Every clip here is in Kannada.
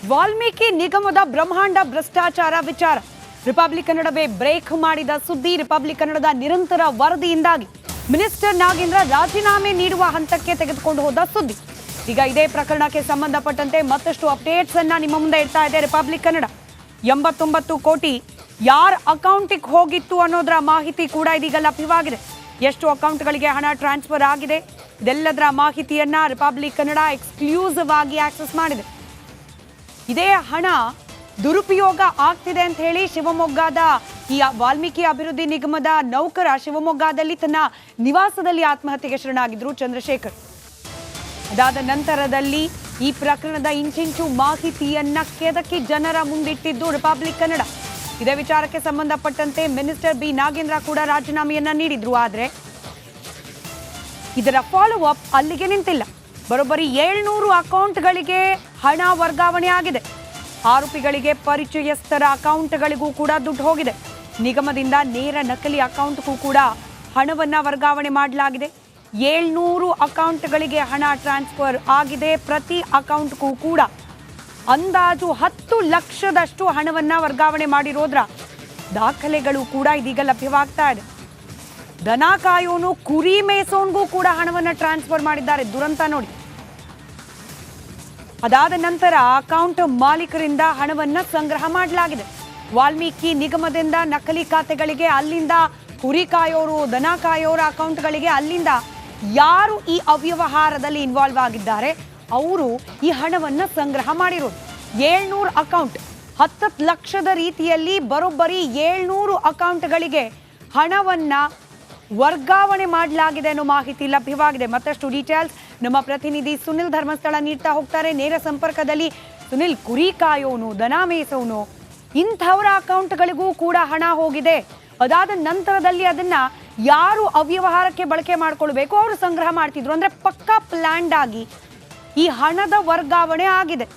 ವಾಲ್ಮೀಕಿ ನಿಗಮದ ಬ್ರಹ್ಮಾಂಡ ಭ್ರಷ್ಟಾಚಾರ ವಿಚಾರ ರಿಪಬ್ಲಿಕ್ ಕನ್ನಡವೇ ಬ್ರೇಕ್ ಮಾಡಿದ ಸುದ್ದಿ. ರಿಪಬ್ಲಿಕ್ ಕನ್ನಡದ ನಿರಂತರ ವರದಿಯಿಂದಾಗಿ ಮಿನಿಸ್ಟರ್ ನಾಗೇಂದ್ರ ರಾಜೀನಾಮೆ ನೀಡುವ ಹಂತಕ್ಕೆ ತೆಗೆದುಕೊಂಡು ಹೋದ ಸುದ್ದಿ. ಈಗ ಇದೇ ಪ್ರಕರಣಕ್ಕೆ ಸಂಬಂಧಪಟ್ಟಂತೆ ಮತ್ತಷ್ಟು ಅಪ್ಡೇಟ್ಸ್ ಅನ್ನ ನಿಮ್ಮ ಮುಂದೆ ಇಡ್ತಾ ಇದೆ ರಿಪಬ್ಲಿಕ್ ಕನ್ನಡ. 89 ಕೋಟಿ ಯಾರ ಅಕೌಂಟಿಗೆ ಹೋಗಿತ್ತು ಅನ್ನೋದರ ಮಾಹಿತಿ ಕೂಡ ಇದೀಗ ಲಭ್ಯವಾಗಿದೆ. ಎಷ್ಟು ಅಕೌಂಟ್ಗಳಿಗೆ ಹಣ ಟ್ರಾನ್ಸ್ಫರ್ ಆಗಿದೆ ಇದೆಲ್ಲದರ ಮಾಹಿತಿಯನ್ನ ರಿಪಬ್ಲಿಕ್ ಕನ್ನಡ ಎಕ್ಸ್ಕ್ಲೂಸಿವ್ ಆಗಿ ಆಕ್ಸೆಸ್ ಮಾಡಿದೆ. ಇದೇ ಹಣ ದುರುಪಯೋಗ ಆಗ್ತಿದೆ ಅಂತ ಹೇಳಿ ಶಿವಮೊಗ್ಗದ ಈ ವಾಲ್ಮೀಕಿ ಅಭಿವೃದ್ಧಿ ನಿಗಮದ ನೌಕರ ಶಿವಮೊಗ್ಗದಲ್ಲಿ ತನ್ನ ನಿವಾಸದಲ್ಲಿ ಆತ್ಮಹತ್ಯೆಗೆ ಶರಣಾಗಿದ್ರು ಚಂದ್ರಶೇಖರ್. ಅದಾದ ನಂತರದಲ್ಲಿ ಈ ಪ್ರಕರಣದ ಇಂಚಿಂಚು ಮಾಹಿತಿಯನ್ನ ಕೆದಕಿ ಜನರ ಮುಂದಿಟ್ಟಿದ್ದು ರಿಪಬ್ಲಿಕ್ ಕನ್ನಡ. ಇದೇ ವಿಚಾರಕ್ಕೆ ಸಂಬಂಧಪಟ್ಟಂತೆ ಮಿನಿಸ್ಟರ್ ಬಿ ನಾಗೇಂದ್ರ ಕೂಡ ರಾಜೀನಾಮೆಯನ್ನ ನೀಡಿದ್ರು. ಆದ್ರೆ ಇದರ ಫಾಲೋ ಅಪ್ ಅಲ್ಲಿಗೆ ನಿಂತಿಲ್ಲ. ಬರೋಬ್ಬರಿ 700 ಅಕೌಂಟ್ಗಳಿಗೆ ಹಣ ವರ್ಗಾವಣೆ ಆಗಿದೆ. ಆರೋಪಿಗಳಿಗೆ ಪರಿಚಯಸ್ಥರ ಅಕೌಂಟ್ಗಳಿಗೂ ಕೂಡ ದುಡ್ಡು ಹೋಗಿದೆ. ನಿಗಮದಿಂದ ನೇರ ನಕಲಿ ಅಕೌಂಟ್ಗೂ ಕೂಡ ಹಣವನ್ನ ವರ್ಗಾವಣೆ ಮಾಡಲಾಗಿದೆ. 700 ಅಕೌಂಟ್ಗಳಿಗೆ ಹಣ ಟ್ರಾನ್ಸ್ಫರ್ ಆಗಿದೆ. ಪ್ರತಿ ಅಕೌಂಟ್ಗೂ ಕೂಡ ಅಂದಾಜು 10 ಲಕ್ಷದಷ್ಟು ಹಣವನ್ನ ವರ್ಗಾವಣೆ ಮಾಡಿರೋದ್ರ ದಾಖಲೆಗಳು ಕೂಡ ಇದೀಗ ಲಭ್ಯವಾಗ್ತಾ ಇದೆ. ದನ ಕಾಯೋನು ಕುರಿ ಮೇಸೋನ್ಗೂ ಕೂಡ ಹಣವನ್ನ ಟ್ರಾನ್ಸ್ಫರ್ ಮಾಡಿದ್ದಾರೆ. ದುರಂತ ನೋಡಿ. ಅದಾದ ನಂತರ ಅಕೌಂಟ್ ಮಾಲೀಕರಿಂದ ಹಣವನ್ನ ಸಂಗ್ರಹ ಮಾಡಲಾಗಿದೆ. ವಾಲ್ಮೀಕಿ ನಿಗಮದಿಂದ ನಕಲಿ ಖಾತೆಗಳಿಗೆ, ಅಲ್ಲಿಂದ ಕುರಿ ಕಾಯೋರು ದನ ಕಾಯೋರ ಅಕೌಂಟ್ಗಳಿಗೆ, ಅಲ್ಲಿಂದ ಯಾರು ಈ ಅವ್ಯವಹಾರದಲ್ಲಿ ಇನ್ವಾಲ್ವ್ ಆಗಿದ್ದಾರೆ ಅವರು ಈ ಹಣವನ್ನ ಸಂಗ್ರಹ ಮಾಡಿರೋದು. 700 ಅಕೌಂಟ್ 10 ಲಕ್ಷದ ರೀತಿಯಲ್ಲಿ ಬರೋಬ್ಬರಿ 700 ಅಕೌಂಟ್ಗಳಿಗೆ ಹಣವನ್ನ ವರ್ಗಾವಣೆ ಮಾಡಲಾಗಿದೆ ಅನ್ನೋ ಮಾಹಿತಿ ಲಭ್ಯವಾಗಿದೆ. ಮತ್ತಷ್ಟು ಡೀಟೇಲ್ಸ್ ನಮ್ಮ ಪ್ರತಿನಿಧಿ ಸುನಿಲ್ ಧರ್ಮಸ್ಥಳ ನೀಡ್ತಾ ಹೋಗ್ತಾರೆ. ನೇರ ಸಂಪರ್ಕದಲ್ಲಿ ಸುನಿಲ್, ಕುರಿ ಕಾಯೋನು ದನ ಮೇಸೋನು ಇಂಥವರ ಅಕೌಂಟ್ಗಳಿಗೂ ಕೂಡ ಹಣ ಹೋಗಿದೆ. ಅದಾದ ನಂತರದಲ್ಲಿ ಅದನ್ನ ಯಾರು ಅವ್ಯವಹಾರಕ್ಕೆ ಬಳಕೆ ಮಾಡ್ಕೊಳ್ಬೇಕು ಅವರು ಸಂಗ್ರಹ ಮಾಡ್ತಿದ್ರು. ಅಂದ್ರೆ ಪಕ್ಕಾ ಪ್ಲಾನ್ಡ್ ಆಗಿ ಈ ಹಣದ ವರ್ಗಾವಣೆ ಆಗಿದೆ.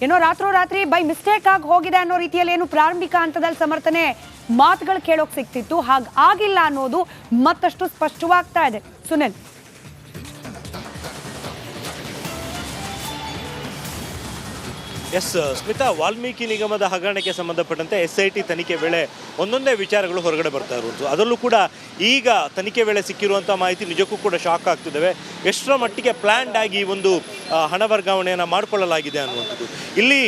ಏನೋ ರಾತ್ರೋರಾತ್ರಿ ಬೈ ಮಿಸ್ಟೇಕ್ ಆಗಿ ಹೋಗಿದೆ ಅನ್ನೋ ರೀತಿಯಲ್ಲಿ ಏನು ಪ್ರಾರಂಭಿಕ ಹಂತದಲ್ಲಿ ಸಮರ್ಥನೆ ಮಾತುಗಳು ಕೇಳೋಕ್ ಸಿಗ್ತಿತ್ತು. ಹಾಗಾಗಿಲ್ಲ ಅನ್ನೋದು ಮತ್ತಷ್ಟು ಸ್ಪಷ್ಟವಾಗ್ತಾ ಇದೆ. ಸುನಿಲ್, ಎಸ್ ಸ್ಮಿತಾ, ವಾಲ್ಮೀಕಿ ನಿಗಮದ ಹಗರಣಕ್ಕೆ ಸಂಬಂಧಪಟ್ಟಂತೆ SIT ತನಿಖೆ ವೇಳೆ ಒಂದೊಂದೇ ವಿಚಾರಗಳು ಹೊರಗಡೆ ಬರ್ತಾ ಇರುವುದು. ಅದರಲ್ಲೂ ಕೂಡ ಈಗ ತನಿಖೆ ವೇಳೆ ಸಿಕ್ಕಿರುವಂಥ ಮಾಹಿತಿ ನಿಜಕ್ಕೂ ಕೂಡ ಶಾಕ್ ಆಗ್ತಿದ್ದಾವೆ. ಎಷ್ಟರ ಮಟ್ಟಿಗೆ ಪ್ಲ್ಯಾನ್ಡ್ ಆಗಿ ಒಂದು ಹಣ ವರ್ಗಾವಣೆಯನ್ನು ಮಾಡಿಕೊಳ್ಳಲಾಗಿದೆ ಅನ್ನುವಂಥದ್ದು. ಇಲ್ಲಿ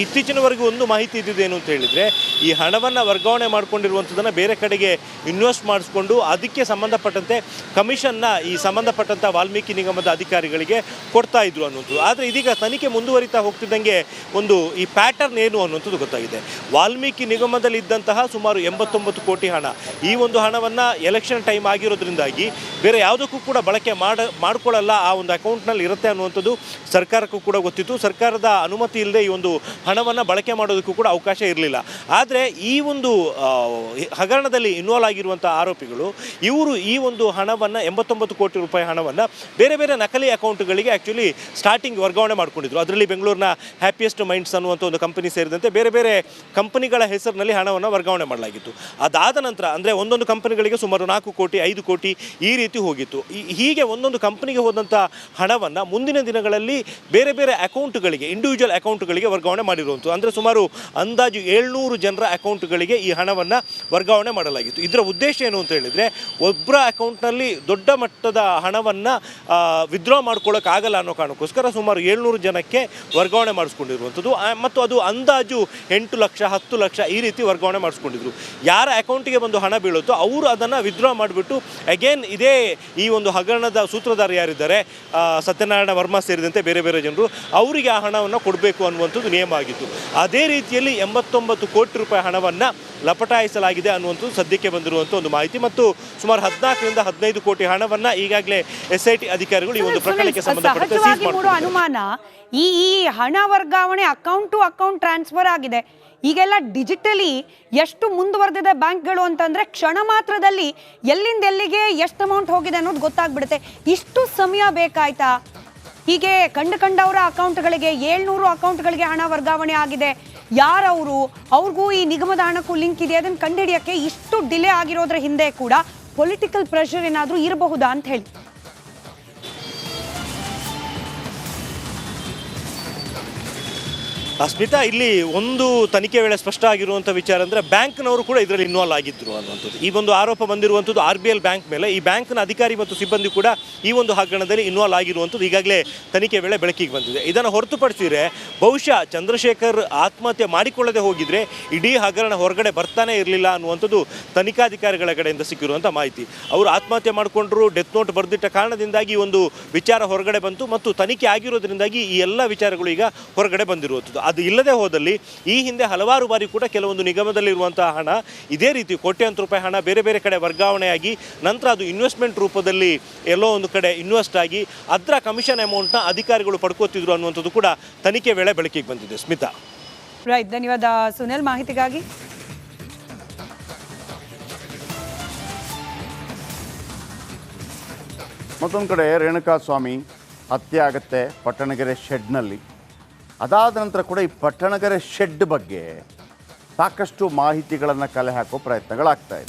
ಇತ್ತೀಚಿನವರೆಗೂ ಒಂದು ಮಾಹಿತಿ ಇದ್ದಿದ್ದೇನು ಅಂತ ಹೇಳಿದರೆ, ಈ ಹಣವನ್ನು ವರ್ಗಾವಣೆ ಮಾಡಿಕೊಂಡಿರುವಂಥದ್ದನ್ನು ಬೇರೆ ಕಡೆಗೆ ಇನ್ವೆಸ್ಟ್ ಮಾಡಿಸ್ಕೊಂಡು ಅದಕ್ಕೆ ಸಂಬಂಧಪಟ್ಟಂತೆ ಕಮಿಷನ್ನ ಈ ಸಂಬಂಧಪಟ್ಟಂಥ ವಾಲ್ಮೀಕಿ ನಿಗಮದ ಅಧಿಕಾರಿಗಳಿಗೆ ಕೊಡ್ತಾ ಇದ್ರು ಅನ್ನುವಂಥದ್ದು. ಆದರೆ ಇದೀಗ ತನಿಖೆ ಮುಂದುವರಿತಾ ಹೋಗ್ತಿದ್ದಂಗೆ ಒಂದು ಈ ಪ್ಯಾಟರ್ನ್ ಏನು ಅನ್ನುವಂಥದ್ದು ಗೊತ್ತಾಗಿದೆ. ವಾಲ್ಮೀಕಿ ನಿಗಮದಲ್ಲಿ ಇದ್ದಂತಹ ಸುಮಾರು 89 ಕೋಟಿ ಹಣ, ಈ ಒಂದು ಹಣವನ್ನು ಎಲೆಕ್ಷನ್ ಟೈಮ್ ಆಗಿರೋದ್ರಿಂದಾಗಿ ಬೇರೆ ಯಾವುದಕ್ಕೂ ಕೂಡ ಬಳಕೆ ಮಾಡಿಕೊಳ್ಳಲ್ಲ, ಆ ಒಂದು ಅಕೌಂಟ್ನಲ್ಲಿ ಇರುತ್ತೆ ಅನ್ನುವಂಥದ್ದು ಸರ್ಕಾರಕ್ಕೂ ಕೂಡ ಗೊತ್ತಿತ್ತು. ಸರ್ಕಾರದ ಅನುಮತಿ ಇಲ್ಲದೆ ಈ ಒಂದು ಹಣವನ್ನು ಬಳಕೆ ಮಾಡೋದಕ್ಕೂ ಕೂಡ ಅವಕಾಶ ಇರಲಿಲ್ಲ. ಆದರೆ ಈ ಒಂದು ಹಗರಣದಲ್ಲಿ ಇನ್ವಾಲ್ವ್ ಆಗಿರುವಂಥ ಆರೋಪಿಗಳು ಇವರು ಈ ಒಂದು ಹಣವನ್ನು 89 ಕೋಟಿ ರೂಪಾಯಿ ಹಣವನ್ನು ಬೇರೆ ಬೇರೆ ನಕಲಿ ಅಕೌಂಟ್ಗಳಿಗೆ ಆ್ಯಕ್ಚುಲಿ ಸ್ಟಾರ್ಟಿಂಗ್ ವರ್ಗಾವಣೆ ಮಾಡ್ಕೊಂಡಿದ್ರು. ಅದರಲ್ಲಿ ಬೆಂಗಳೂರಿನ ಹ್ಯಾಪಿಯೆಸ್ಟ್ ಮೈಂಡ್ಸ್ ಅನ್ನುವಂಥ ಒಂದು ಕಂಪನಿ ಸೇರಿದಂತೆ ಬೇರೆ ಬೇರೆ ಕಂಪನಿಗಳ ಹೆಸರಿನಲ್ಲಿ ಹಣವನ್ನು ವರ್ಗಾವಣೆ ಮಾಡಲಾಗಿತ್ತು. ಅದಾದ ನಂತರ ಅಂದರೆ ಒಂದೊಂದು ಕಂಪನಿಗಳಿಗೆ ಸುಮಾರು 4 ಕೋಟಿ 5 ಕೋಟಿ ಈ ರೀತಿ ಹೋಗಿತ್ತು. ಹೀಗೆ ಒಂದೊಂದು ಕಂಪನಿಗೆ ಹೋದಂಥ ಹಣವನ್ನು ಮುಂದಿನ ದಿನಗಳಲ್ಲಿ ಬೇರೆ ಬೇರೆ ಅಕೌಂಟ್ಗಳಿಗೆ, ಇಂಡಿವಿಜುವಲ್ ಅಕೌಂಟ್ಗಳಿಗೆ ವರ್ಗಾವಣೆ ಮಾಡಿರುವಂಥದ್ದು. ಅಂದರೆ ಸುಮಾರು ಅಂದಾಜು 700 ಜನರ ಅಕೌಂಟ್ಗಳಿಗೆ ಈ ಹಣವನ್ನು ವರ್ಗಾವಣೆ ಮಾಡಲಾಗಿತ್ತು. ಇದರ ಉದ್ದೇಶ ಏನು ಅಂತ ಹೇಳಿದರೆ, ಒಬ್ಬರ ಅಕೌಂಟ್ನಲ್ಲಿ ದೊಡ್ಡ ಮಟ್ಟದ ಹಣವನ್ನು ವಿತ್ಡ್ರಾ ಮಾಡ್ಕೊಳ್ಳೋಕ್ಕಾಗಲ್ಲ ಅನ್ನೋ ಕಾರಣಕ್ಕೋಸ್ಕರ ಸುಮಾರು 700 ಜನಕ್ಕೆ ವರ್ಗಾವಣೆ ಮಾಡಿಸ್ಕೊಂಡಿರುವಂಥದ್ದು. ಮತ್ತು ಅದು ಅಂದಾಜು 8 ಲಕ್ಷ 10 ಲಕ್ಷ ಈ ರೀತಿ ವರ್ಗಾವಣೆ ಮಾಡಿಸ್ಕೊಂಡಿದ್ರು. ಯಾರ ಅಕೌಂಟಿಗೆ ಬಂದು ಹಣ ಬೀಳುತ್ತೋ ಅವರು ಅದನ್ನು ವಿತ್ಡ್ರಾ ಮಾಡಿಬಿಟ್ಟು ಅಗೇನ್ ಇದೇ ಈ ಒಂದು ಹಗರಣದ ಸೂತ್ರಧಾರ ಯಾರಿದ್ದಾರೆ, ಸತ್ಯನಾರಾಯಣ ವರ್ಮಾ ಸೇರಿದಂತೆ ಬೇರೆ ಬೇರೆ ಜನರು, ಅವರಿಗೆ ಆ ಹಣವನ್ನು ಕೊಡಬೇಕು ಅನ್ನುವಂಥದ್ದು ನಿಯಮ ಆಗಿತ್ತು. ಅದೇ ರೀತಿಯಲ್ಲಿ 89 ಕೋಟಿ ರೂಪಾಯಿ ಹಣವನ್ನು ಲಪಟಾಯಿಸಲಾಗಿದೆ ಅನ್ನುವಂಥದ್ದು ಸದ್ಯಕ್ಕೆ ಬಂದಿರುವಂಥ ಒಂದು ಮಾಹಿತಿ. ಮತ್ತು ಸುಮಾರು 14ರಿಂದ 15 ಕೋಟಿ ಹಣವನ್ನು ಈಗಾಗಲೇ SIT ಅಧಿಕಾರಿಗಳು ಈ ಒಂದು ಪ್ರಕರಣಕ್ಕೆ ಸಂಬಂಧಪಟ್ಟ ಅನುಮಾನ ಈ ಹಣ ವರ್ಗಾವಣೆ ಅಕೌಂಟ್ ಟು ಅಕೌಂಟ್ ಟ್ರಾನ್ಸ್ಫರ್ ಆಗಿದೆ. ಈಗೆಲ್ಲ ಡಿಜಿಟಲಿ ಎಷ್ಟು ಮುಂದುವರೆದಿದೆ ಬ್ಯಾಂಕ್ಗಳು ಅಂತಂದ್ರೆ ಕ್ಷಣ ಮಾತ್ರದಲ್ಲಿ ಎಲ್ಲಿಂದ ಎಲ್ಲಿಗೆ ಎಷ್ಟು ಅಮೌಂಟ್ ಹೋಗಿದೆ ಅನ್ನೋದು ಗೊತ್ತಾಗ್ಬಿಡುತ್ತೆ. ಇಷ್ಟು ಸಮಯ ಬೇಕಾಯ್ತಾ? ಹೀಗೆ ಕಂಡವರ ಅಕೌಂಟ್ಗಳಿಗೆ 700 ಅಕೌಂಟ್ಗಳಿಗೆ ಹಣ ವರ್ಗಾವಣೆ ಆಗಿದೆ. ಯಾರವರು, ಅವ್ರಿಗೂ ಈ ನಿಗಮದ ಹಣಕ್ಕೂ ಲಿಂಕ್ ಇದೆ, ಅದನ್ನು ಕಂಡುಹಿಡಿಯಕ್ಕೆ ಇಷ್ಟು ಡಿಲೇ ಆಗಿರೋದ್ರ ಹಿಂದೆ ಕೂಡ ಪೊಲಿಟಿಕಲ್ ಪ್ರೆಷರ್ ಏನಾದರೂ ಇರಬಹುದಾ ಅಂತ ಹೇಳಿ. ಸ್ಮಿತಾ, ಇಲ್ಲಿ ಒಂದು ತನಿಖೆ ವೇಳೆ ಸ್ಪಷ್ಟ ಆಗಿರುವಂಥ ವಿಚಾರ ಅಂದರೆ ಬ್ಯಾಂಕ್ನವರು ಕೂಡ ಇದರಲ್ಲಿ ಇನ್ವಾಲ್ವ್ ಆಗಿದ್ದರು ಅನ್ನುವಂಥದ್ದು. ಈ ಒಂದು ಆರೋಪ ಬಂದಿರುವಂಥದ್ದು RBL ಬ್ಯಾಂಕ್ ಮೇಲೆ. ಈ ಬ್ಯಾಂಕ್ನ ಅಧಿಕಾರಿ ಮತ್ತು ಸಿಬ್ಬಂದಿ ಕೂಡ ಈ ಒಂದು ಹಗರಣದಲ್ಲಿ ಇನ್ವಾಲ್ವ್ ಆಗಿರುವಂಥದ್ದು ಈಗಾಗಲೇ ತನಿಖೆ ವೇಳೆ ಬೆಳಕಿಗೆ ಬಂದಿದೆ. ಇದನ್ನು ಹೊರತುಪಡಿಸಿದರೆ ಬಹುಶಃ ಚಂದ್ರಶೇಖರ್ ಆತ್ಮಹತ್ಯೆ ಮಾಡಿಕೊಳ್ಳದೆ ಹೋಗಿದ್ರೆ ಇಡೀ ಹಗರಣ ಹೊರಗಡೆ ಬರ್ತಾನೆ ಇರಲಿಲ್ಲ ಅನ್ನುವಂಥದ್ದು ತನಿಖಾಧಿಕಾರಿಗಳ ಕಡೆಯಿಂದ ಸಿಕ್ಕಿರುವಂಥ ಮಾಹಿತಿ. ಅವರು ಆತ್ಮಹತ್ಯೆ ಮಾಡಿಕೊಂಡ್ರು, ಡೆತ್ ನೋಟ್ ಬರೆದಿಟ್ಟ ಕಾರಣದಿಂದಾಗಿ ಒಂದು ವಿಚಾರ ಹೊರಗಡೆ ಬಂತು ಮತ್ತು ತನಿಖೆ ಆಗಿರೋದ್ರಿಂದಾಗಿ ಈ ಎಲ್ಲ ವಿಚಾರಗಳು ಈಗ ಹೊರಗಡೆ ಬಂದಿರುವಂಥದ್ದು. ಅದು ಇಲ್ಲದೆ ಹೋದಲ್ಲಿ ಈ ಹಿಂದೆ ಹಲವಾರು ಬಾರಿ ಕೂಡ ಕೆಲವೊಂದು ನಿಗಮದಲ್ಲಿರುವಂತಹ ಹಣ ಇದೇ ರೀತಿ ಕೋಟ್ಯಾಂತರ ರೂಪಾಯಿ ಹಣ ಬೇರೆ ಬೇರೆ ಕಡೆ ವರ್ಗಾವಣೆಯಾಗಿ ನಂತರ ಅದು ಇನ್ವೆಸ್ಟ್ಮೆಂಟ್ ರೂಪದಲ್ಲಿ ಎಲ್ಲೋ ಒಂದು ಕಡೆ ಇನ್ವೆಸ್ಟ್ ಆಗಿ ಅದರ ಕಮಿಷನ್ ಅಮೌಂಟ್ನ ಅಧಿಕಾರಿಗಳು ಪಡ್ಕೋತಿದ್ರು ಅನ್ನುವಂಥದ್ದು ಕೂಡ ತನಿಖೆ ವೇಳೆ ಬೆಳಕಿಗೆ ಬಂದಿದೆ. ಸ್ಮಿತಾ. ರೈಟ್, ಧನ್ಯವಾದ ಸುನಿಲ್ ಮಾಹಿತಿಗಾಗಿ. ಮತ್ತೊಂದು ಕಡೆ ರೇಣುಕಾಸ್ವಾಮಿ ಹತ್ಯೆ ಆಗುತ್ತೆ ಪಟ್ಟಣಗೆರೆ ಶೆಡ್ನಲ್ಲಿ. ಅದಾದ ನಂತರ ಕೂಡ ಈ ಪಟ್ಟಣಗೆರೆ ಶೆಡ್ ಬಗ್ಗೆ ಸಾಕಷ್ಟು ಮಾಹಿತಿಗಳನ್ನು ಕಲೆ ಹಾಕೋ ಪ್ರಯತ್ನಗಳಾಗ್ತಾ ಇದೆ.